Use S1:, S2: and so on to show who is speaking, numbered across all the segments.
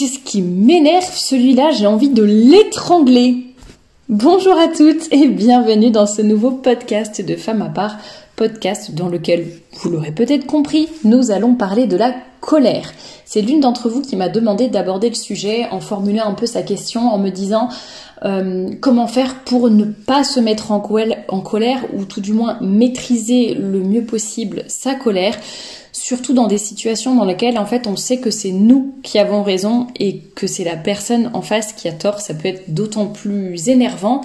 S1: qu'est-ce qui m'énerve celui-là, j'ai envie de l'étrangler. Bonjour à toutes et bienvenue dans ce nouveau podcast de Femme à part, podcast dans lequel, vous l'aurez peut-être compris, nous allons parler de la colère. C'est l'une d'entre vous qui m'a demandé d'aborder le sujet en formulant un peu sa question, en me disant comment faire pour ne pas se mettre en colère ou tout du moins maîtriser le mieux possible sa colère, surtout dans des situations dans lesquelles en fait on sait que c'est nous qui avons raison et que c'est la personne en face qui a tort. Ça peut être d'autant plus énervant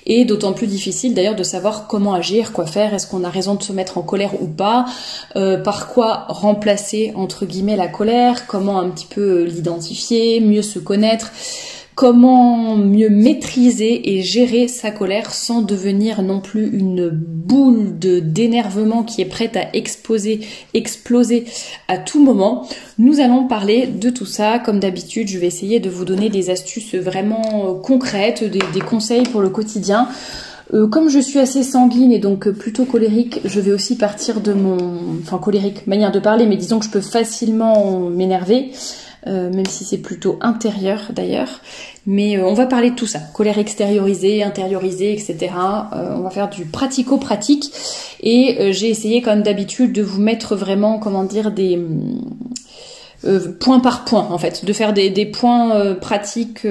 S1: et d'autant plus difficile d'ailleurs de savoir comment agir, quoi faire, est-ce qu'on a raison de se mettre en colère ou pas, par quoi remplacer entre guillemets la colère, comment un petit peu l'identifier, mieux se connaître. Comment mieux maîtriser et gérer sa colère sans devenir non plus une boule d'énervement qui est prête à exploser à tout moment. Nous allons parler de tout ça. Comme d'habitude, je vais essayer de vous donner des astuces vraiment concrètes, des conseils pour le quotidien. Comme je suis assez sanguine et donc plutôt colérique, je vais aussi partir de colérique, manière de parler, mais disons que je peux facilement m'énerver. Même si c'est plutôt intérieur d'ailleurs, mais on va parler de tout ça, colère extériorisée, intériorisée, etc. On va faire du pratico-pratique et j'ai essayé comme d'habitude de vous mettre vraiment, des point par point en fait, de faire des points pratiques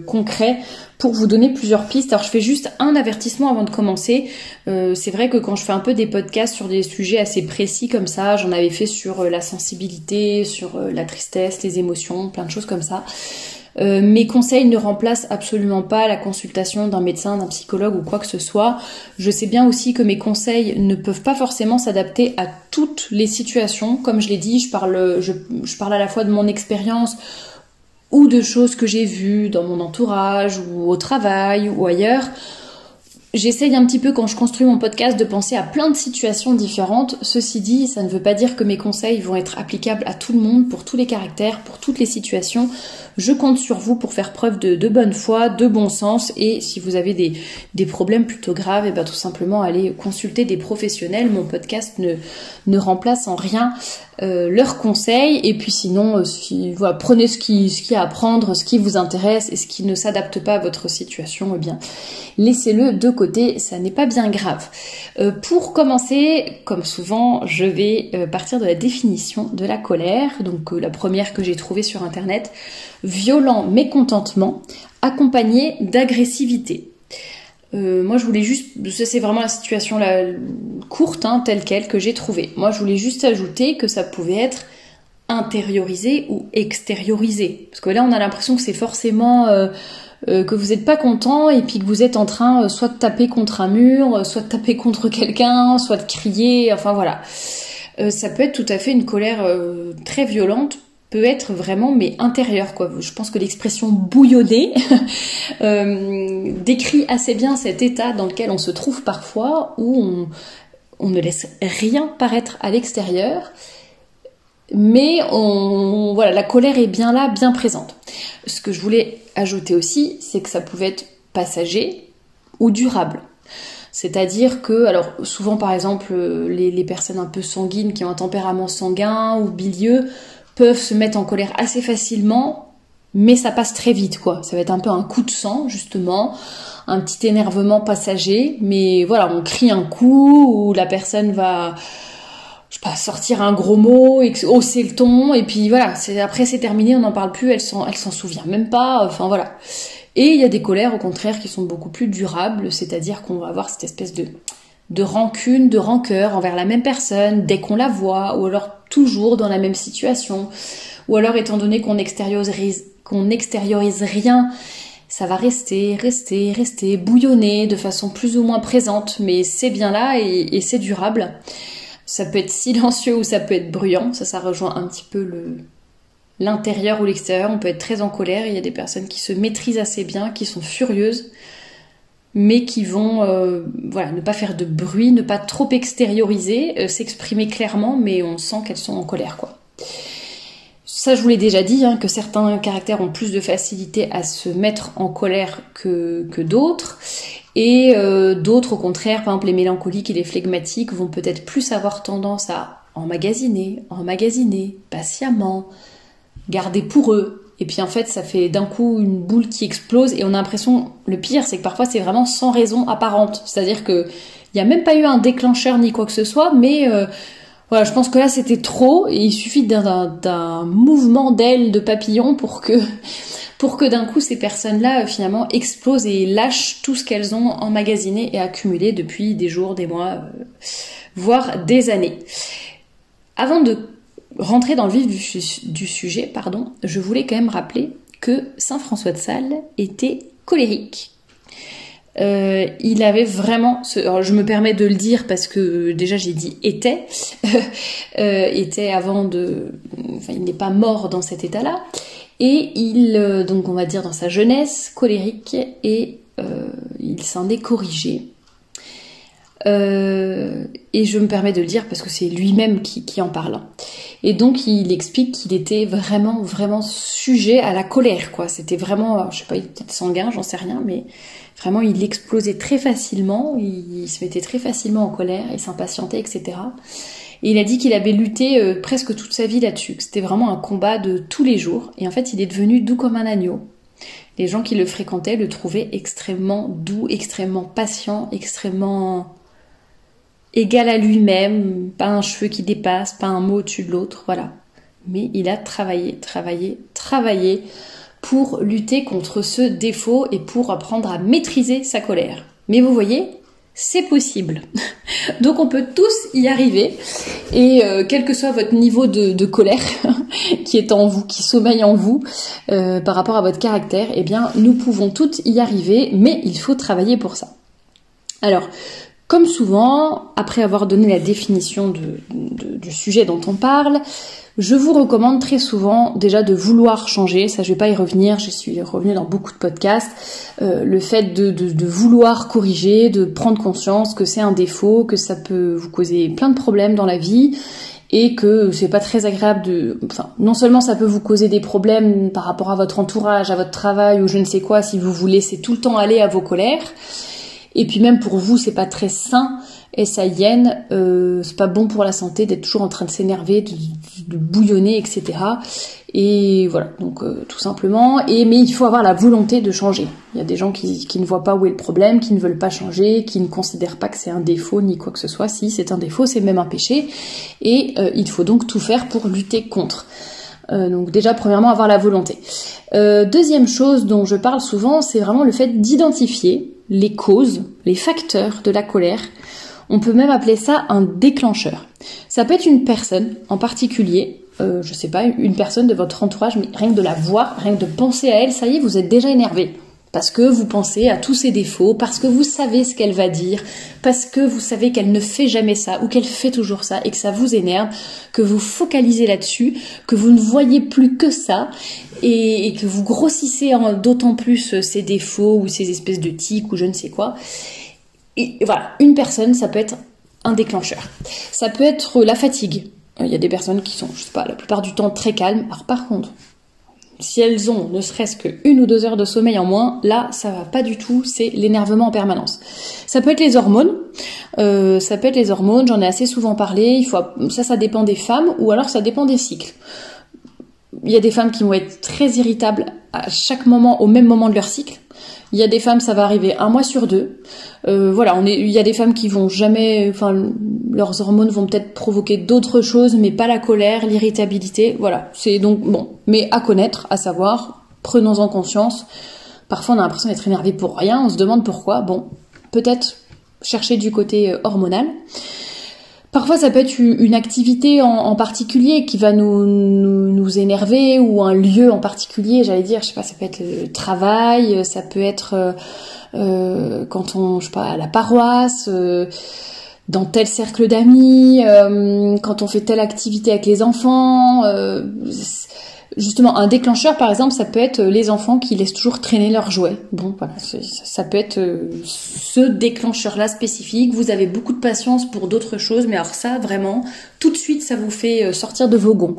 S1: concrets pour vous donner plusieurs pistes. Alors je fais juste un avertissement avant de commencer. C'est vrai que quand je fais un peu des podcasts sur des sujets assez précis comme ça, j'en avais fait sur la sensibilité, sur la tristesse, les émotions, plein de choses comme ça. Mes conseils ne remplacent absolument pas la consultation d'un médecin, d'un psychologue ou quoi que ce soit. Je sais bien aussi que mes conseils ne peuvent pas forcément s'adapter à toutes les situations. Comme je l'ai dit, je parle à la fois de mon expérience ou de choses que j'ai vues dans mon entourage ou au travail ou ailleurs. J'essaye un petit peu quand je construis mon podcast de penser à plein de situations différentes. Ceci dit, ça ne veut pas dire que mes conseils vont être applicables à tout le monde, pour tous les caractères, pour toutes les situations. Je compte sur vous pour faire preuve de bonne foi, de bon sens, et si vous avez des problèmes plutôt graves, et tout simplement allez consulter des professionnels. Mon podcast ne remplace en rien leurs conseils, et puis sinon prenez ce qu'il y a à prendre, ce qui vous intéresse, et ce qui ne s'adapte pas à votre situation, laissez-le de côté, ça n'est pas bien grave. Pour commencer, comme souvent, je vais partir de la définition de la colère, donc la première que j'ai trouvée sur internet: violent mécontentement accompagné d'agressivité. Moi je voulais juste, ça c'est vraiment la situation courte telle quelle que j'ai trouvée. Moi je voulais juste ajouter que ça pouvait être intériorisé ou extériorisé, parce que là on a l'impression que c'est forcément que vous n'êtes pas content et puis que vous êtes en train soit de taper contre un mur, soit de taper contre quelqu'un, soit de crier, enfin voilà. Ça peut être tout à fait une colère très violente, peut être vraiment mais intérieure quoi. Je pense que l'expression bouillonner décrit assez bien cet état dans lequel on se trouve parfois, où on ne laisse rien paraître à l'extérieur, mais la colère est bien là, bien présente. Ce que je voulais ajouter aussi, c'est que ça pouvait être passager ou durable. C'est-à-dire que, alors souvent par exemple, les personnes un peu sanguines qui ont un tempérament sanguin ou bilieux peuvent se mettre en colère assez facilement, mais ça passe très vite quoi. Ça va être un peu un coup de sang justement, un petit énervement passager, mais voilà, on crie un coup ou la personne va sortir un gros mot, hausser le ton, et puis voilà, après c'est terminé, on n'en parle plus, elle s'en souvient même pas, enfin voilà. Et il y a des colères au contraire qui sont beaucoup plus durables, c'est-à-dire qu'on va avoir cette espèce de rancune, de rancœur envers la même personne dès qu'on la voit, ou alors toujours dans la même situation, ou alors étant donné qu'on n'extériorise rien, ça va rester bouillonner de façon plus ou moins présente, mais c'est bien là et c'est durable. Ça peut être silencieux ou ça peut être bruyant, ça rejoint un petit peu l'intérieur ou l'extérieur. On peut être très en colère, il y a des personnes qui se maîtrisent assez bien, qui sont furieuses, mais qui vont ne pas faire de bruit, ne pas trop extérioriser, s'exprimer clairement, mais on sent qu'elles sont en colère quoi. Ça je vous l'ai déjà dit, que certains caractères ont plus de facilité à se mettre en colère que d'autres. Et d'autres, au contraire, par exemple les mélancoliques et les flegmatiques, vont peut-être plus avoir tendance à emmagasiner patiemment, garder pour eux, et puis en fait ça fait d'un coup une boule qui explose et on a l'impression, le pire c'est que parfois c'est vraiment sans raison apparente, c'est-à-dire que il n'y a même pas eu un déclencheur ni quoi que ce soit, mais voilà, je pense que là c'était trop et il suffit d'un mouvement d'aile de papillon pour que d'un coup ces personnes-là finalement explosent et lâchent tout ce qu'elles ont emmagasiné et accumulé depuis des jours, des mois, voire des années. Avant de rentrer dans le vif du sujet, je voulais quand même rappeler que Saint François de Sales était colérique. Il avait vraiment, alors je me permets de le dire parce que déjà j'ai dit était avant il n'est pas mort dans cet état-là, et il, donc on va dire dans sa jeunesse, colérique, et il s'en est corrigé. Et je me permets de le dire parce que c'est lui-même qui en parle. Et donc il explique qu'il était vraiment, vraiment sujet à la colère, quoi. C'était vraiment, je sais pas, il était peut-être sanguin, j'en sais rien, mais vraiment il explosait très facilement, il se mettait très facilement en colère, il s'impatientait, etc. Et il a dit qu'il avait lutté presque toute sa vie là-dessus, que c'était vraiment un combat de tous les jours. Et en fait il est devenu doux comme un agneau. Les gens qui le fréquentaient le trouvaient extrêmement doux, extrêmement patient, extrêmement égal à lui-même, pas un cheveu qui dépasse, pas un mot au-dessus de l'autre, voilà. Mais il a travaillé pour lutter contre ce défaut et pour apprendre à maîtriser sa colère. Mais vous voyez, c'est possible. Donc on peut tous y arriver. Et quel que soit votre niveau de colère qui est en vous, qui sommeille en vous, par rapport à votre caractère, eh bien nous pouvons toutes y arriver, mais il faut travailler pour ça. Alors, comme souvent, après avoir donné la définition du sujet dont on parle, je vous recommande très souvent déjà de vouloir changer. Ça, je vais pas y revenir, je suis revenue dans beaucoup de podcasts. Le fait de vouloir corriger, de prendre conscience que c'est un défaut, que ça peut vous causer plein de problèmes dans la vie et que c'est pas très agréable non seulement ça peut vous causer des problèmes par rapport à votre entourage, à votre travail ou je ne sais quoi si vous vous laissez tout le temps aller à vos colères. Et puis même pour vous, c'est pas très sain et ça hyène, c'est pas bon pour la santé d'être toujours en train de s'énerver, de bouillonner, etc. Et voilà, donc tout simplement. Mais il faut avoir la volonté de changer. Il y a des gens qui ne voient pas où est le problème, qui ne veulent pas changer, qui ne considèrent pas que c'est un défaut ni quoi que ce soit. Si c'est un défaut, c'est même un péché. Et il faut donc tout faire pour lutter contre. Donc déjà, premièrement, avoir la volonté. Deuxième chose dont je parle souvent, c'est vraiment le fait d'identifier les causes, les facteurs de la colère. On peut même appeler ça un déclencheur. Ça peut être une personne en particulier, je sais pas, une personne de votre entourage, mais rien que de la voir, rien que de penser à elle, ça y est, vous êtes déjà énervé. Parce que vous pensez à tous ses défauts, parce que vous savez ce qu'elle va dire, parce que vous savez qu'elle ne fait jamais ça, ou qu'elle fait toujours ça, et que ça vous énerve, que vous focalisez là-dessus, que vous ne voyez plus que ça, et que vous grossissez d'autant plus ces défauts, ou ces espèces de tics, ou je ne sais quoi. Et voilà, une personne, ça peut être un déclencheur. Ça peut être la fatigue. Il y a des personnes qui sont, je sais pas, la plupart du temps très calmes. Alors par contre, si elles ont ne serait-ce que 1 ou 2 heures de sommeil en moins, là, ça va pas du tout, c'est l'énervement en permanence. Ça peut être les hormones, j'en ai assez souvent parlé, ça dépend des femmes, ou alors ça dépend des cycles. Il y a des femmes qui vont être très irritables à chaque moment, au même moment de leur cycle. Il y a des femmes, ça va arriver 1 mois sur 2. Il y a des femmes qui vont jamais, leurs hormones vont peut-être provoquer d'autres choses, mais pas la colère, l'irritabilité. Voilà, c'est donc bon, mais à connaître, à savoir, prenons-en conscience. Parfois, on a l'impression d'être énervé pour rien, on se demande pourquoi. Bon, peut-être chercher du côté hormonal. Parfois, ça peut être une activité en particulier qui va nous énerver, ou un lieu en particulier, j'allais dire, je sais pas, ça peut être le travail, ça peut être quand on, je sais pas, à la paroisse, dans tel cercle d'amis, quand on fait telle activité avec les enfants. Justement, un déclencheur, par exemple, ça peut être les enfants qui laissent toujours traîner leurs jouets. Bon, voilà, ça peut être ce déclencheur-là spécifique. Vous avez beaucoup de patience pour d'autres choses, mais alors ça, vraiment, tout de suite, ça vous fait sortir de vos gonds.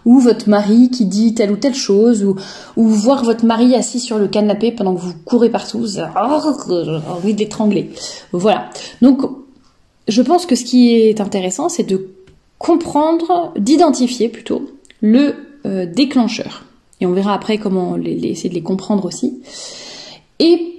S1: Ou votre mari qui dit telle ou telle chose, ou voir votre mari assis sur le canapé pendant que vous courez partout, vous avez envie de l'étrangler. Voilà. Donc, je pense que ce qui est intéressant, c'est de comprendre, d'identifier plutôt le déclencheur. Et on verra après comment essayer de les comprendre aussi. Et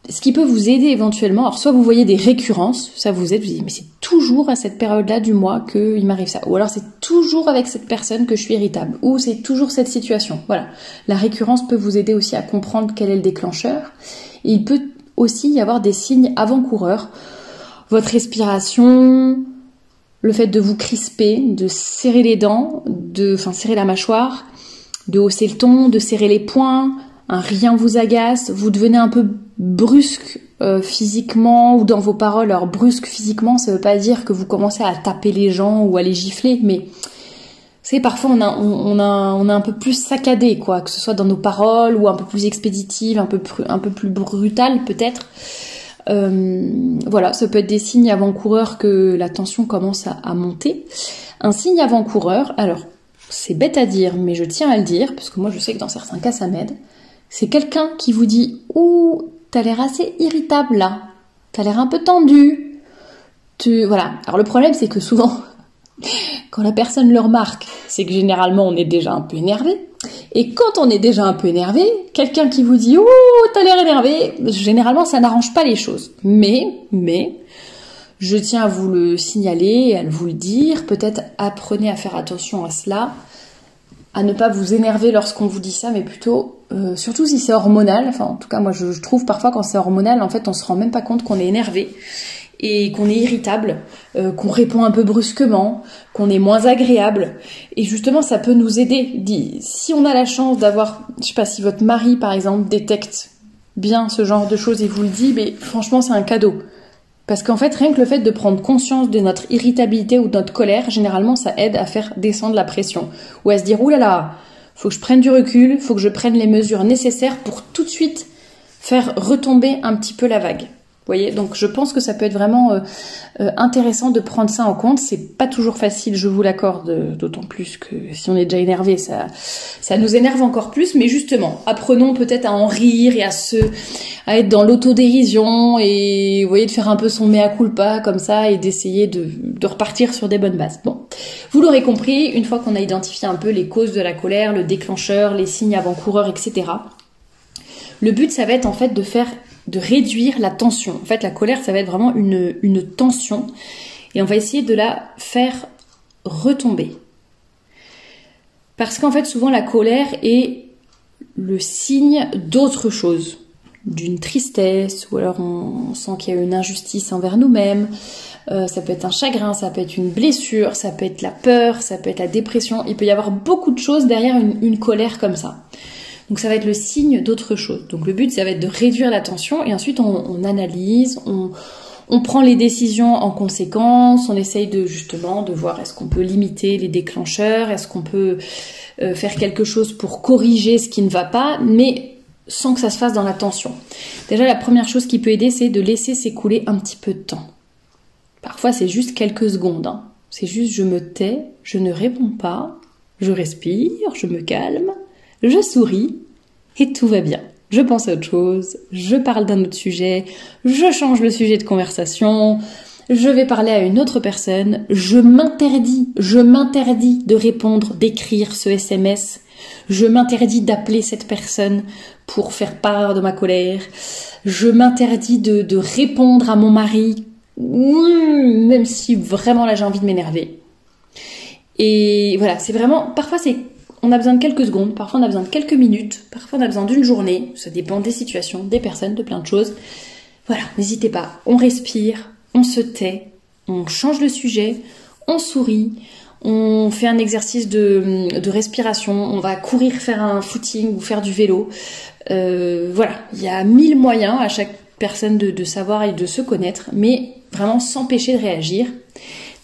S1: ce qui peut vous aider éventuellement, alors soit vous voyez des récurrences, ça vous aide, vous dites mais c'est toujours à cette période-là du mois qu'il m'arrive ça, ou alors c'est toujours avec cette personne que je suis irritable, ou c'est toujours cette situation. Voilà, la récurrence peut vous aider aussi à comprendre quel est le déclencheur. Et il peut aussi y avoir des signes avant-coureurs, votre respiration, le fait de vous crisper, de serrer les dents, serrer la mâchoire, de hausser le ton, de serrer les poings, rien vous agace, vous devenez un peu brusque physiquement ou dans vos paroles. Alors brusque physiquement, ça veut pas dire que vous commencez à taper les gens ou à les gifler, mais vous savez, parfois on a un peu plus saccadé, quoi, que ce soit dans nos paroles ou un peu plus expéditive, un peu plus brutale peut-être. Voilà, ça peut être des signes avant-coureurs que la tension commence à monter. Un signe avant-coureur, alors c'est bête à dire, mais je tiens à le dire, parce que moi je sais que dans certains cas ça m'aide. C'est quelqu'un qui vous dit « Ouh, t'as l'air assez irritable là, t'as l'air un peu tendu. » Voilà. Alors le problème c'est que souvent, quand la personne le remarque, c'est que généralement on est déjà un peu énervé. Et quand on est déjà un peu énervé, quelqu'un qui vous dit « Ouh, t'as l'air énervé », généralement ça n'arrange pas les choses. Mais, je tiens à vous le signaler et à vous le dire, peut-être apprenez à faire attention à cela, à ne pas vous énerver lorsqu'on vous dit ça, mais plutôt, surtout si c'est hormonal, enfin en tout cas moi je trouve parfois quand c'est hormonal, en fait on se rend même pas compte qu'on est énervé et qu'on est irritable, qu'on répond un peu brusquement, qu'on est moins agréable, et justement ça peut nous aider. Si on a la chance d'avoir, je sais pas, si votre mari par exemple détecte bien ce genre de choses et vous le dit, mais franchement c'est un cadeau. Parce qu'en fait, rien que le fait de prendre conscience de notre irritabilité ou de notre colère, généralement, ça aide à faire descendre la pression. Ou à se dire, oulala, faut que je prenne du recul, faut que je prenne les mesures nécessaires pour tout de suite faire retomber un petit peu la vague. Vous voyez, donc je pense que ça peut être vraiment intéressant de prendre ça en compte. C'est pas toujours facile, je vous l'accorde, d'autant plus que si on est déjà énervé, ça nous énerve encore plus. Mais justement, apprenons peut-être à en rire et à être dans l'autodérision et vous voyez, de faire un peu son mea culpa comme ça et d'essayer de repartir sur des bonnes bases. Bon, vous l'aurez compris, une fois qu'on a identifié un peu les causes de la colère, le déclencheur, les signes avant-coureurs, etc. Le but, ça va être en fait de réduire la tension. En fait, la colère, ça va être vraiment une tension et on va essayer de la faire retomber. Parce qu'en fait, souvent, la colère est le signe d'autre chose, d'une tristesse, ou alors on sent qu'il y a une injustice envers nous-mêmes, ça peut être un chagrin, ça peut être une blessure, ça peut être la peur, ça peut être la dépression, il peut y avoir beaucoup de choses derrière une colère comme ça. Donc ça va être le signe d'autre chose. Donc le but, ça va être de réduire la tension et ensuite on analyse, on prend les décisions en conséquence, on essaye justement de voir est-ce qu'on peut limiter les déclencheurs, est-ce qu'on peut faire quelque chose pour corriger ce qui ne va pas, mais sans que ça se fasse dans la tension. Déjà, la première chose qui peut aider, c'est de laisser s'écouler un petit peu de temps. Parfois, c'est juste quelques secondes. Hein. C'est juste je me tais, je ne réponds pas, je respire, je me calme, je souris et tout va bien. Je pense à autre chose, je parle d'un autre sujet, je change le sujet de conversation, je vais parler à une autre personne, je m'interdis de répondre, d'écrire ce SMS, je m'interdis d'appeler cette personne pour faire part de ma colère, je m'interdis de répondre à mon mari, même si vraiment là j'ai envie de m'énerver. Et voilà, c'est vraiment, parfois on a besoin de quelques secondes, parfois on a besoin de quelques minutes, parfois on a besoin d'une journée, ça dépend des situations, des personnes, de plein de choses. Voilà, n'hésitez pas, on respire, on se tait, on change le sujet, on sourit, on fait un exercice de respiration, on va courir, faire un footing ou faire du vélo. Voilà, il y a 1000 moyens à chaque personne de savoir et de se connaître, mais vraiment s'empêcher de réagir.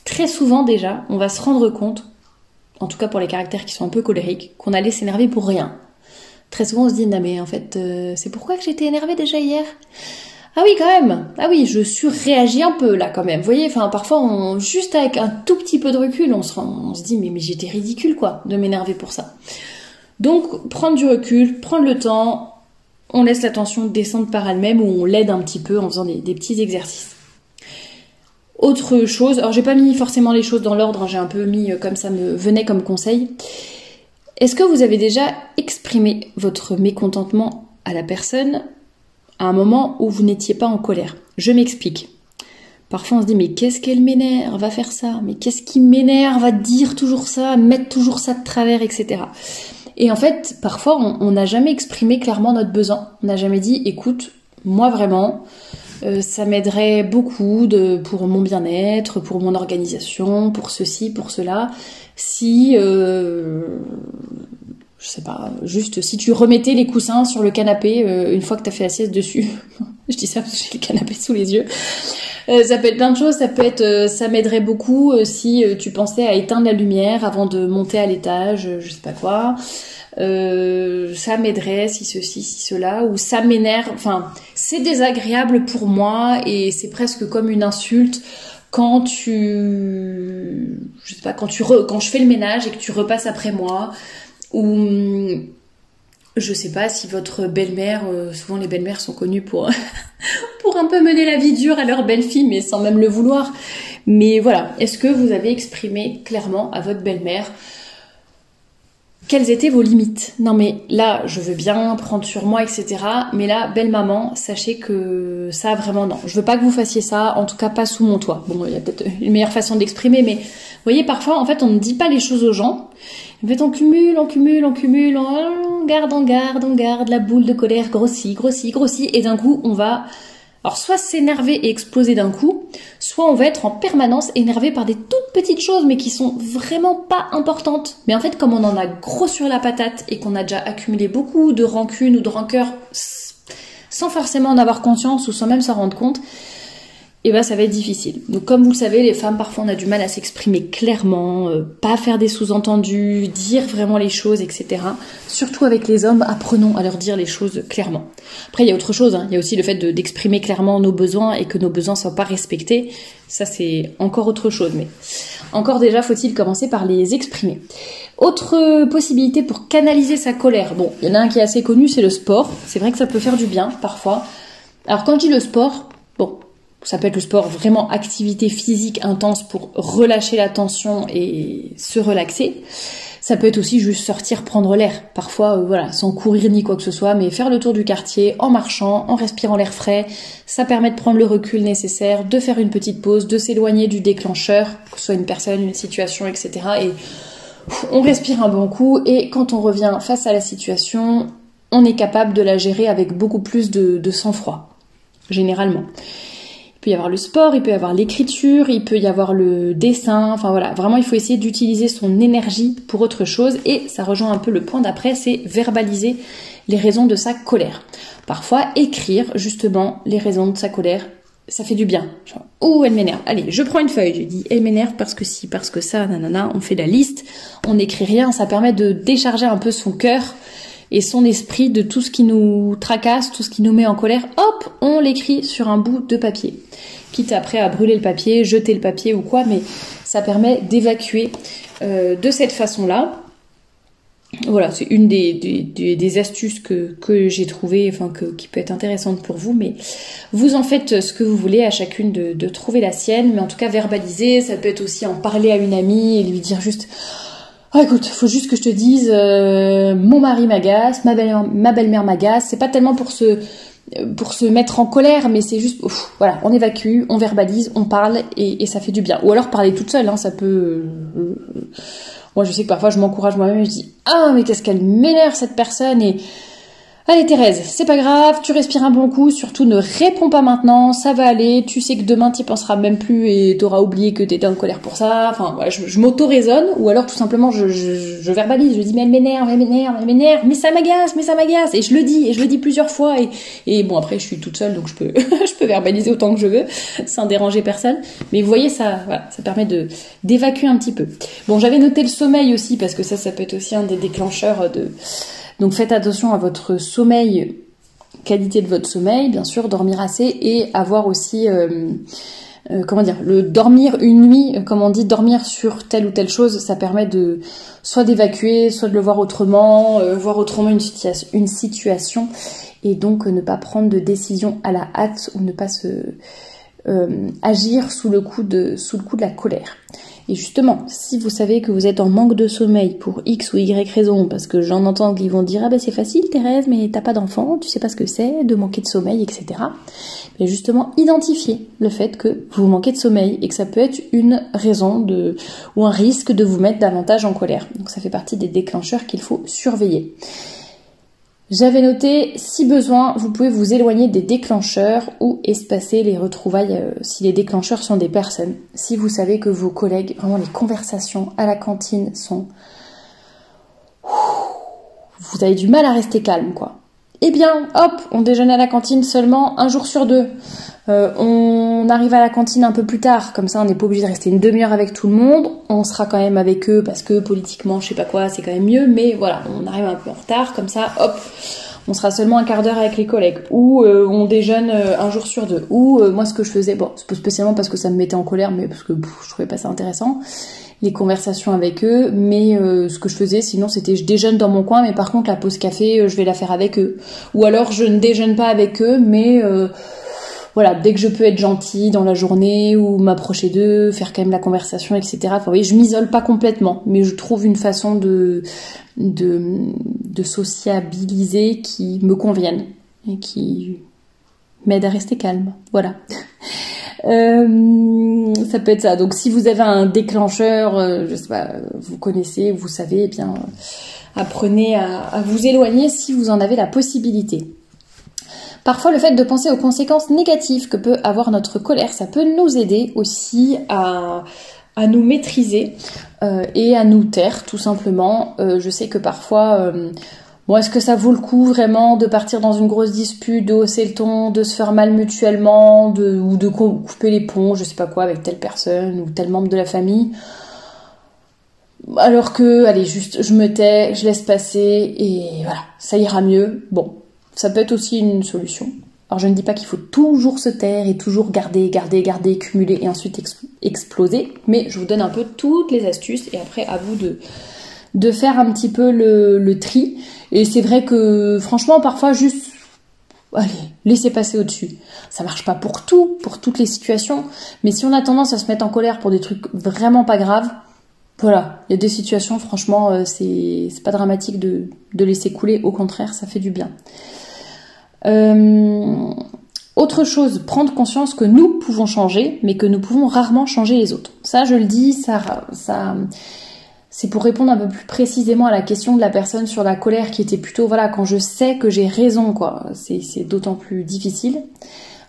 S1: Très souvent déjà, on va se rendre compte, en tout cas pour les caractères qui sont un peu colériques, qu'on allait s'énerver pour rien. Très souvent on se dit, non mais en fait, c'est pourquoi que j'étais énervée déjà hier ? Ah oui, quand même. Ah oui, je surréagis un peu là quand même. Vous voyez, enfin parfois, juste avec un tout petit peu de recul, on se dit mais j'étais ridicule quoi, de m'énerver pour ça. Donc prendre du recul, prendre le temps, on laisse la tension descendre par elle-même ou on l'aide un petit peu en faisant des petits exercices. Autre chose, alors j'ai pas mis forcément les choses dans l'ordre, j'ai un peu mis comme ça me venait comme conseil. Est-ce que vous avez déjà exprimé votre mécontentement à la personne à un moment où vous n'étiez pas en colère? Je m'explique. Parfois on se dit mais qu'est-ce qu'elle m'énerve à faire ça? Mais qu'est-ce qui m'énerve à dire toujours ça, à mettre toujours ça de travers, etc. Et en fait, parfois on n'a jamais exprimé clairement notre besoin. On n'a jamais dit écoute, moi vraiment, ça m'aiderait beaucoup pour mon bien-être, pour mon organisation, pour ceci, pour cela. Si, je sais pas, juste si tu remettais les coussins sur le canapé une fois que t'as fait la sieste dessus. Je dis ça parce que j'ai le canapé sous les yeux. Ça peut être plein de choses, ça peut être ça m'aiderait beaucoup si tu pensais à éteindre la lumière avant de monter à l'étage, je sais pas quoi. Ça m'aiderait si ceci, si cela, ou ça m'énerve, enfin c'est désagréable pour moi et c'est presque comme une insulte quand je sais pas, quand je fais le ménage et que tu repasses après moi, ou je sais pas si votre belle-mère, souvent les belles-mères sont connues pour pour un peu mener la vie dure à leur belle-fille, mais sans même le vouloir. Mais voilà, est-ce que vous avez exprimé clairement à votre belle-mère quelles étaient vos limites? Non mais là, je veux bien prendre sur moi, etc. Mais là, belle maman, sachez que ça, vraiment non. Je veux pas que vous fassiez ça, en tout cas pas sous mon toit. Bon, il y a peut-être une meilleure façon d'exprimer, mais vous voyez, parfois, en fait, on ne dit pas les choses aux gens. En fait, on cumule, on garde, la boule de colère grossit, et d'un coup, on va... Alors, soit s'énerver et exploser d'un coup, soit on va être en permanence énervé par des toutes petites choses, mais qui sont vraiment pas importantes. Mais en fait, comme on en a gros sur la patate et qu'on a déjà accumulé beaucoup de rancune ou de rancœur sans forcément en avoir conscience ou sans même s'en rendre compte, et ben ça va être difficile. Donc comme vous le savez, les femmes, parfois on a du mal à s'exprimer clairement, pas faire des sous-entendus, dire vraiment les choses, etc. Surtout avec les hommes, apprenons à leur dire les choses clairement. Après il y a autre chose, hein. Il y a aussi le fait d'exprimer clairement nos besoins et que nos besoins soient pas respectés. Ça c'est encore autre chose, mais encore déjà faut-il commencer par les exprimer. Autre possibilité pour canaliser sa colère, bon, il y en a un qui est assez connu, c'est le sport. C'est vrai que ça peut faire du bien parfois. Alors quand je dis le sport, bon, ça peut être le sport vraiment activité physique intense pour relâcher la tension et se relaxer. Ça peut être aussi juste sortir prendre l'air. Parfois, voilà, sans courir ni quoi que ce soit, mais faire le tour du quartier en marchant, en respirant l'air frais. Ça permet de prendre le recul nécessaire, de faire une petite pause, de s'éloigner du déclencheur, que ce soit une personne, une situation, etc. Et on respire un bon coup et quand on revient face à la situation, on est capable de la gérer avec beaucoup plus de sang-froid, généralement. Il peut y avoir le sport, il peut y avoir l'écriture, il peut y avoir le dessin, enfin voilà, vraiment il faut essayer d'utiliser son énergie pour autre chose et ça rejoint un peu le point d'après, c'est verbaliser les raisons de sa colère. Parfois, écrire justement les raisons de sa colère, ça fait du bien. Genre, oh, elle m'énerve. Allez, je prends une feuille, je dis elle m'énerve parce que si, parce que ça, nanana, on fait la liste, on n'écrit rien, ça permet de décharger un peu son cœur et son esprit de tout ce qui nous tracasse, tout ce qui nous met en colère, hop, on l'écrit sur un bout de papier. Quitte après à brûler le papier, jeter le papier ou quoi, mais ça permet d'évacuer de cette façon-là. Voilà, c'est une des astuces que j'ai trouvées, enfin qui peut être intéressante pour vous, mais vous en faites ce que vous voulez, à chacune de trouver la sienne, mais en tout cas verbaliser, ça peut être aussi en parler à une amie et lui dire juste... Oh, écoute, faut juste que je te dise, mon mari m'agace, ma belle-mère m'agace. C'est pas tellement pour se mettre en colère, mais c'est juste, voilà, on évacue, on verbalise, on parle et ça fait du bien. Ou alors parler toute seule, hein, ça peut. Moi, je sais que parfois je m'encourage moi-même et je dis ah mais qu'est-ce qu'elle m'énerve cette personne et allez Thérèse, c'est pas grave, tu respires un bon coup, surtout ne réponds pas maintenant, ça va aller, tu sais que demain t'y penseras même plus et t'auras oublié que t'étais en colère pour ça, enfin voilà, je m'auto-raisonne, ou alors tout simplement je verbalise, je dis mais elle m'énerve, mais ça m'agace, et je le dis plusieurs fois, et bon après je suis toute seule donc je peux, je peux verbaliser autant que je veux, sans déranger personne, mais vous voyez ça, voilà, ça permet d'évacuer un petit peu. Bon, j'avais noté le sommeil aussi, parce que ça peut être aussi un des déclencheurs de... Donc faites attention à votre sommeil, qualité de votre sommeil, bien sûr, dormir assez et avoir aussi, le dormir une nuit, comme on dit, dormir sur telle ou telle chose, ça permet de soit d'évacuer, soit de le voir autrement une situation et donc ne pas prendre de décision à la hâte ou ne pas se agir sous le coup de la colère. Et justement, si vous savez que vous êtes en manque de sommeil pour X ou Y raison, parce que j'en entends qui vont dire « Ah ben c'est facile Thérèse, mais t'as pas d'enfant, tu sais pas ce que c'est, de manquer de sommeil, etc. » Mais justement, identifiez le fait que vous manquez de sommeil et que ça peut être une raison ou un risque de vous mettre davantage en colère. Donc ça fait partie des déclencheurs qu'il faut surveiller. J'avais noté, si besoin, vous pouvez vous éloigner des déclencheurs ou espacer les retrouvailles si les déclencheurs sont des personnes. Si vous savez que vos collègues, vraiment les conversations à la cantine sont... Vous avez du mal à rester calme, quoi. Eh bien, hop, on déjeune à la cantine seulement 1 jour sur 2. On arrive à la cantine un peu plus tard, comme ça on n'est pas obligé de rester une demi-heure avec tout le monde, on sera quand même avec eux parce que politiquement je sais pas quoi c'est quand même mieux, mais voilà, on arrive un peu en retard, comme ça hop, on sera seulement un quart d'heure avec les collègues, ou on déjeune 1 jour sur 2, ou moi ce que je faisais, bon c'est pas spécialement parce que ça me mettait en colère, mais parce que je trouvais pas ça intéressant, les conversations avec eux, mais ce que je faisais sinon c'était je déjeune dans mon coin, mais par contre la pause café je vais la faire avec eux, ou alors je ne déjeune pas avec eux, mais voilà, dès que je peux être gentille dans la journée ou m'approcher d'eux, faire quand même la conversation, etc. Enfin, vous voyez, je m'isole pas complètement, mais je trouve une façon de sociabiliser qui me convienne et qui m'aide à rester calme. Voilà. Ça peut être ça. Donc, si vous avez un déclencheur, je sais pas, vous connaissez, vous savez, eh bien, apprenez à vous éloigner si vous en avez la possibilité. Parfois, le fait de penser aux conséquences négatives que peut avoir notre colère, ça peut nous aider aussi à nous maîtriser et à nous taire, tout simplement. Je sais que parfois, est-ce que ça vaut le coup vraiment de partir dans une grosse dispute, de hausser le ton, de se faire mal mutuellement, ou de couper les ponts, je sais pas quoi, avec telle personne ou tel membre de la famille ? Alors que, allez, juste, je me tais, je laisse passer et voilà, ça ira mieux. Bon. Ça peut être aussi une solution. Alors je ne dis pas qu'il faut toujours se taire et toujours garder, cumuler et ensuite exploser, mais je vous donne un peu toutes les astuces et après à vous de faire un petit peu le tri. Et c'est vrai que franchement parfois juste, allez, laissez passer au-dessus. Ça marche pas pour tout, pour toutes les situations, mais si on a tendance à se mettre en colère pour des trucs vraiment pas graves, voilà, il y a des situations franchement c'est pas dramatique de laisser couler, au contraire ça fait du bien. Autre chose, prendre conscience que nous pouvons changer, mais que nous pouvons rarement changer les autres. Ça, je le dis, ça c'est pour répondre un peu plus précisément à la question de la personne sur la colère qui était plutôt, voilà, quand je sais que j'ai raison, quoi. C'est d'autant plus difficile.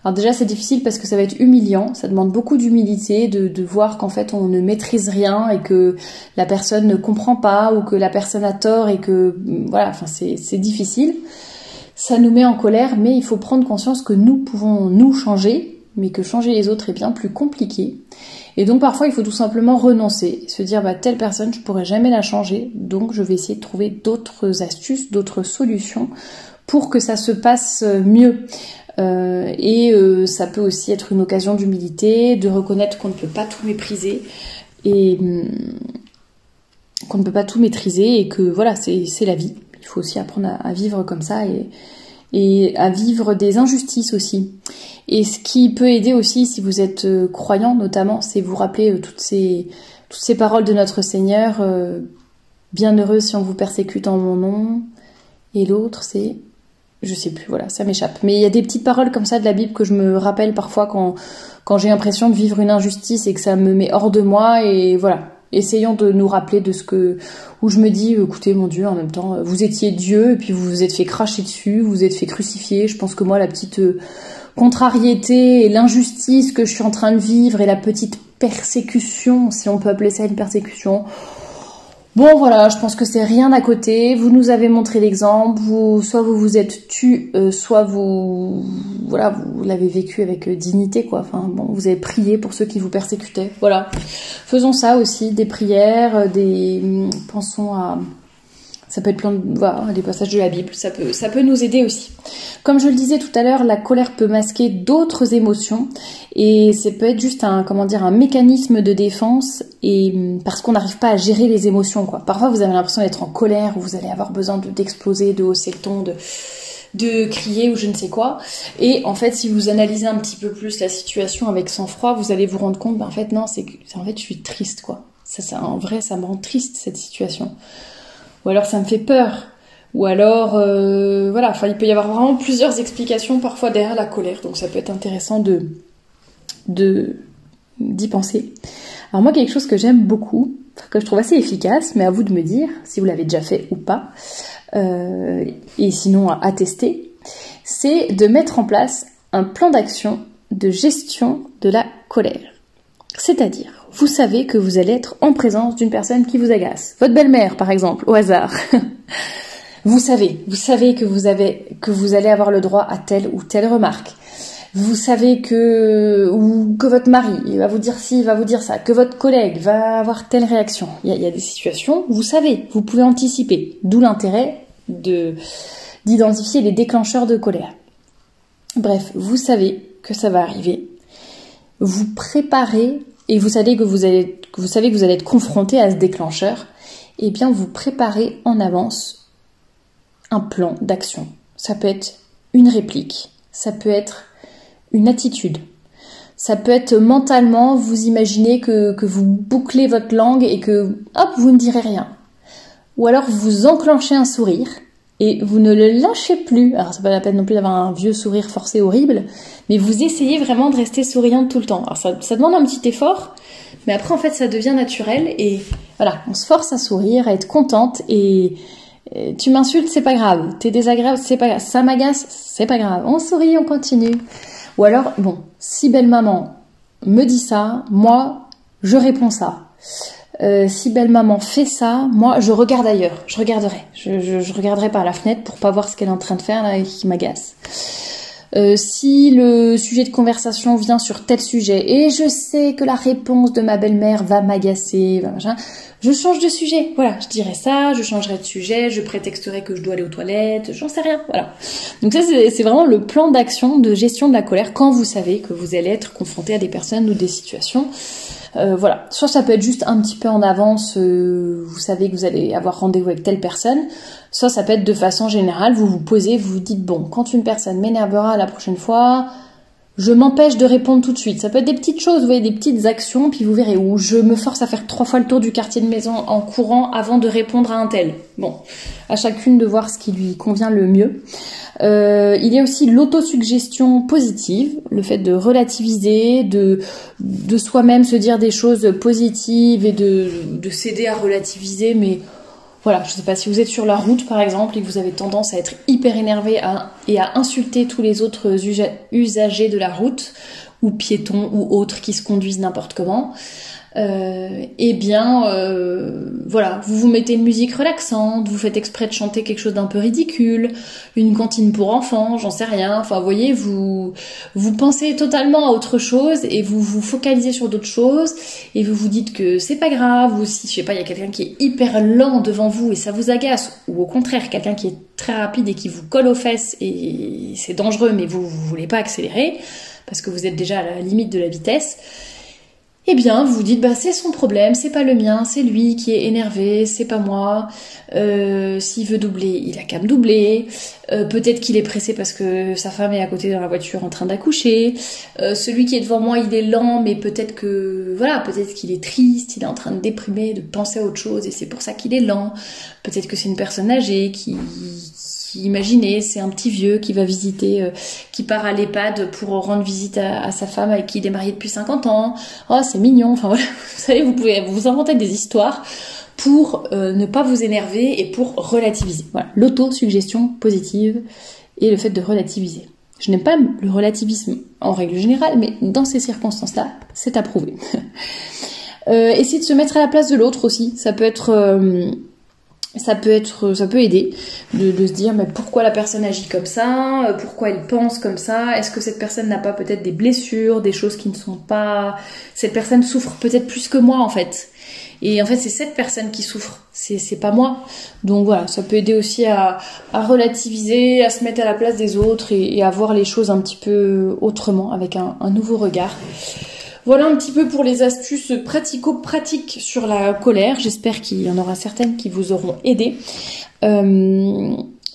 S1: Alors déjà, c'est difficile parce que ça va être humiliant, ça demande beaucoup d'humilité, de voir qu'en fait, on ne maîtrise rien et que la personne ne comprend pas ou que la personne a tort et que, voilà, enfin, c'est difficile. Ça nous met en colère, mais il faut prendre conscience que nous pouvons nous changer, mais que changer les autres est bien plus compliqué. Et donc parfois il faut tout simplement renoncer, se dire telle personne je pourrais jamais la changer, donc je vais essayer de trouver d'autres astuces, d'autres solutions pour que ça se passe mieux. Ça peut aussi être une occasion d'humilité, de reconnaître qu'on ne peut pas tout mépriser et qu'on ne peut pas tout maîtriser et que voilà, c'est la vie. Il faut aussi apprendre à vivre comme ça et à vivre des injustices aussi. Et ce qui peut aider aussi, si vous êtes croyant notamment, c'est vous rappeler toutes ces paroles de notre Seigneur. Bienheureux si on vous persécute en mon nom. Et l'autre, c'est... Je sais plus, voilà, ça m'échappe. Mais il y a des petites paroles comme ça de la Bible que je me rappelle parfois quand j'ai l'impression de vivre une injustice et que ça me met hors de moi. Et voilà, essayons de nous rappeler de où je me dis, écoutez mon Dieu, en même temps, vous étiez Dieu et puis vous vous êtes fait cracher dessus, vous vous êtes fait crucifier. Je pense que moi, la petite contrariété et l'injustice que je suis en train de vivre et la petite persécution, si on peut appeler ça une persécution, bon voilà, je pense que c'est rien à côté. Vous nous avez montré l'exemple, soit vous vous êtes tu, soit vous l'avez vécu avec dignité, quoi. Enfin bon, vous avez prié pour ceux qui vous persécutaient. Voilà. Faisons ça aussi, des prières, pensons à... Ça peut être des passages de la Bible, ça peut nous aider aussi. Comme je le disais tout à l'heure, la colère peut masquer d'autres émotions et ça peut être juste un mécanisme de défense et parce qu'on n'arrive pas à gérer les émotions, quoi. Parfois vous avez l'impression d'être en colère ou vous allez avoir besoin d'exploser, de hausser le ton, de crier ou je ne sais quoi. Et en fait, si vous analysez un petit peu plus la situation avec sang-froid, vous allez vous rendre compte, en fait, non, en fait, je suis triste, quoi. En vrai, ça me rend triste, cette situation. Ou alors, ça me fait peur. Ou alors, voilà, il peut y avoir vraiment plusieurs explications parfois derrière la colère. Donc, ça peut être intéressant d'y penser. Alors moi, quelque chose que j'aime beaucoup, que je trouve assez efficace, mais à vous de me dire si vous l'avez déjà fait ou pas, et sinon à tester, c'est de mettre en place un plan d'action de gestion de la colère. C'est-à-dire, vous savez que vous allez être en présence d'une personne qui vous agace. Votre belle-mère, par exemple, au hasard. Vous savez que vous allez avoir le droit à telle ou telle remarque. Vous savez que votre mari va vous dire ci, va vous dire ça, que votre collègue va avoir telle réaction. Il y a des situations, vous savez, vous pouvez anticiper. D'où l'intérêt d'identifier les déclencheurs de colère. Bref, vous savez que ça va arriver. Vous préparez et vous savez que vous allez être confronté à ce déclencheur. Eh bien, vous préparez en avance un plan d'action. Ça peut être une réplique, ça peut être une attitude. Ça peut être mentalement, vous imaginez que vous bouclez votre langue et que, hop, vous ne direz rien. Ou alors vous enclenchez un sourire et vous ne le lâchez plus. Alors c'est pas la peine non plus d'avoir un vieux sourire forcé horrible, mais vous essayez vraiment de rester souriante tout le temps. Alors ça demande un petit effort, mais après en fait ça devient naturel et voilà, on se force à sourire, à être contente et tu m'insultes, c'est pas grave. T'es désagréable, c'est pas grave. Ça m'agace, c'est pas grave. On sourit, on continue. Ou alors, bon, si belle maman me dit ça, moi, je réponds ça. Si belle maman fait ça, moi, je regarde ailleurs. Je regarderai. Je regarderai par la fenêtre pour pas voir ce qu'elle est en train de faire là et qui m'agace. Si le sujet de conversation vient sur tel sujet et je sais que la réponse de ma belle-mère va m'agacer, machin, je change de sujet. Voilà, je dirai ça, je changerai de sujet, je prétexterai que je dois aller aux toilettes, j'en sais rien. Voilà. Donc ça, c'est vraiment le plan d'action de gestion de la colère quand vous savez que vous allez être confronté à des personnes ou des situations. Voilà. Soit ça peut être juste un petit peu en avance, vous savez que vous allez avoir rendez-vous avec telle personne. Soit ça peut être de façon générale, vous vous posez, vous vous dites, bon, quand une personne m'énervera la prochaine fois, je m'empêche de répondre tout de suite. Ça peut être des petites choses, vous voyez, des petites actions, puis vous verrez où je me force à faire 3 fois le tour du quartier de maison en courant avant de répondre à un tel. Bon, à chacune de voir ce qui lui convient le mieux. Il y a aussi l'autosuggestion positive, le fait de relativiser, de soi-même se dire des choses positives et de s'aider à relativiser, mais voilà, je sais pas, si vous êtes sur la route par exemple et que vous avez tendance à être hyper énervé et à insulter tous les autres usagers de la route, ou piétons ou autres qui se conduisent n'importe comment, voilà, vous vous mettez une musique relaxante, vous faites exprès de chanter quelque chose d'un peu ridicule, une comptine pour enfants, j'en sais rien, enfin vous voyez, vous pensez totalement à autre chose et vous vous focalisez sur d'autres choses et vous vous dites que c'est pas grave, ou si je sais pas, il y a quelqu'un qui est hyper lent devant vous et ça vous agace, ou au contraire quelqu'un qui est très rapide et qui vous colle aux fesses et c'est dangereux mais vous voulez pas accélérer parce que vous êtes déjà à la limite de la vitesse. Eh bien, vous vous dites, c'est son problème, c'est pas le mien, c'est lui qui est énervé, c'est pas moi. S'il veut doubler, il a qu'à me doubler. Peut-être qu'il est pressé parce que sa femme est à côté dans la voiture en train d'accoucher. Celui qui est devant moi, il est lent, mais peut-être qu'il est triste, il est en train de déprimer, de penser à autre chose, et c'est pour ça qu'il est lent. Peut-être que c'est une personne âgée qui imaginez, c'est un petit vieux qui va visiter, qui part à l'EHPAD pour rendre visite à sa femme avec qui il est marié depuis 50 ans. Oh, c'est mignon. Enfin voilà, vous savez, vous pouvez vous inventer des histoires pour ne pas vous énerver et pour relativiser. Voilà, l'autosuggestion positive et le fait de relativiser. Je n'aime pas le relativisme en règle générale, mais dans ces circonstances-là, c'est approuvé. Essayer de se mettre à la place de l'autre aussi, ça peut aider de se dire mais pourquoi la personne agit comme ça, pourquoi elle pense comme ça, est-ce que cette personne n'a pas peut-être des blessures, des choses qui ne sont pas, cette personne souffre peut-être plus que moi en fait, et en fait c'est cette personne qui souffre, c'est pas moi. Donc voilà, ça peut aider aussi à relativiser, à se mettre à la place des autres et à voir les choses un petit peu autrement, avec un nouveau regard. Voilà un petit peu pour les astuces pratico-pratiques sur la colère. J'espère qu'il y en aura certaines qui vous auront aidé.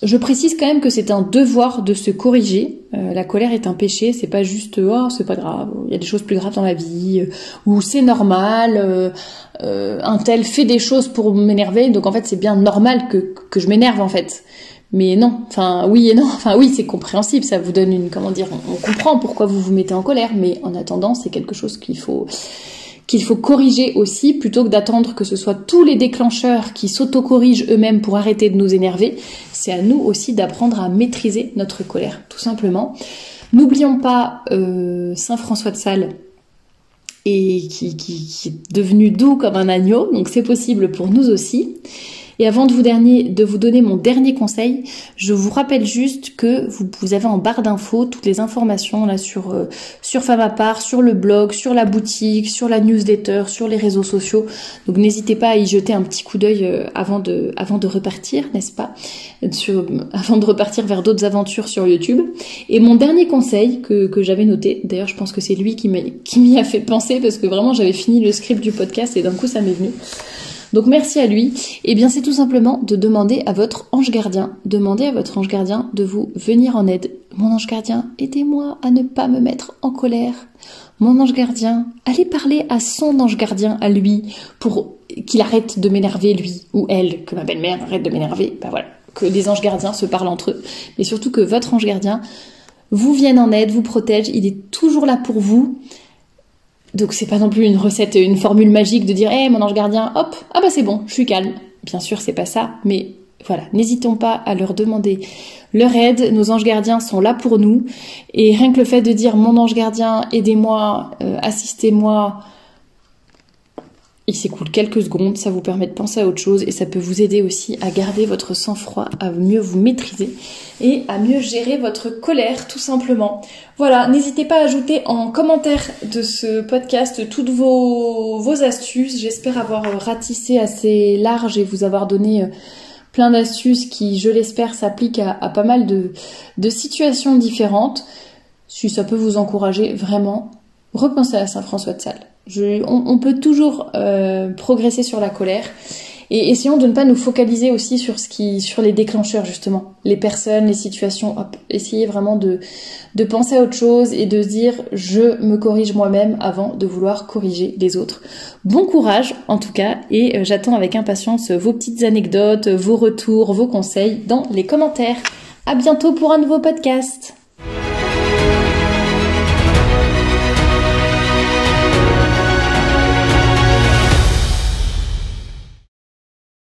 S1: Je précise quand même que c'est un devoir de se corriger. La colère est un péché, c'est pas juste oh c'est pas grave, il y a des choses plus graves dans la vie, ou c'est normal, un tel fait des choses pour m'énerver, donc en fait c'est bien normal que je m'énerve en fait. Mais non, enfin oui et non, enfin oui c'est compréhensible, ça vous donne une, comment dire, on comprend pourquoi vous vous mettez en colère, mais en attendant c'est quelque chose qu'il faut corriger aussi, plutôt que d'attendre que ce soit tous les déclencheurs qui s'auto-corrigent eux-mêmes pour arrêter de nous énerver. C'est à nous aussi d'apprendre à maîtriser notre colère, tout simplement. N'oublions pas Saint François de Sales, et qui est devenu doux comme un agneau, donc c'est possible pour nous aussi. Et avant de vous donner mon dernier conseil, je vous rappelle juste que vous avez en barre d'infos toutes les informations là sur Femme à part, sur le blog, sur la boutique, sur la newsletter, sur les réseaux sociaux. Donc n'hésitez pas à y jeter un petit coup d'œil avant de repartir, n'est-ce pas, avant de repartir vers d'autres aventures sur YouTube. Et mon dernier conseil que j'avais noté, d'ailleurs je pense que c'est lui qui m'y a fait penser, parce que vraiment j'avais fini le script du podcast et d'un coup ça m'est venu. Donc merci à lui. Et bien c'est tout simplement de demander à votre ange gardien, de vous venir en aide. Mon ange gardien, aidez-moi à ne pas me mettre en colère. Mon ange gardien, allez parler à son ange gardien, à lui, pour qu'il arrête de m'énerver lui ou elle, que ma belle-mère arrête de m'énerver. Ben voilà, que les anges gardiens se parlent entre eux. Mais surtout que votre ange gardien vous vienne en aide, vous protège, il est toujours là pour vous. Donc c'est pas non plus une recette, une formule magique de dire mon ange gardien, hop, ah bah c'est bon, je suis calme. Bien sûr, c'est pas ça, mais voilà, n'hésitons pas à leur demander leur aide. Nos anges gardiens sont là pour nous. Et rien que le fait de dire mon ange gardien, aidez-moi, assistez-moi, il s'écoule quelques secondes, ça vous permet de penser à autre chose et ça peut vous aider aussi à garder votre sang-froid, à mieux vous maîtriser et à mieux gérer votre colère tout simplement. Voilà, n'hésitez pas à ajouter en commentaire de ce podcast toutes vos astuces. J'espère avoir ratissé assez large et vous avoir donné plein d'astuces qui, je l'espère, s'appliquent à pas mal de situations différentes. Si ça peut vous encourager, vraiment, repensez à Saint François de Sales. On peut toujours progresser sur la colère et essayons de ne pas nous focaliser aussi sur les déclencheurs justement, les personnes, les situations. Hop, essayez vraiment de penser à autre chose et de se dire je me corrige moi-même avant de vouloir corriger les autres. Bon courage en tout cas et j'attends avec impatience vos petites anecdotes, vos retours, vos conseils dans les commentaires. À bientôt pour un nouveau podcast.